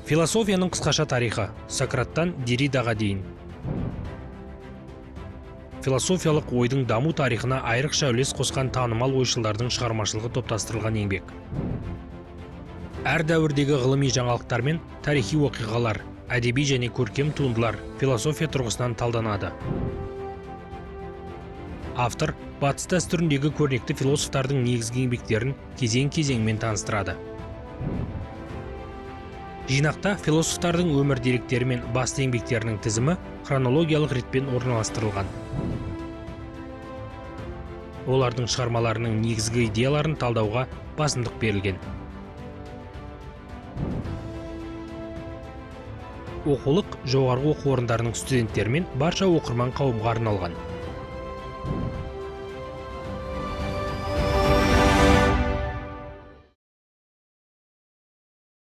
Философияның қысқаша тарихы. Сократтан Дерридаға дейін. Философиялық ойдың даму тарихына айрықша үлес қосқан танымал ойшылдардың шығармашылығы топтастырылған еңбек. Әр дәуірдегі ғылыми жаңалықтар мен тарихи оқиғалар, әдеби және көркем туындылар философия тұрғысынан талданады. Автор батыс дәстүріндегі көрнекті философтардың негізгі еңбектерін кезең-кезеңмен таныстырады. Жинақта философтардың өмір деректері мен басты еңбектерінің тізімі хронологиялық ретпен орналастырылған. Олардың шығармаларының негізгі идеяларын талдауға басымдық берілген. Оқулық жоғарғы оқу орындарының студенттері мен барша оқырман қауымға арналған.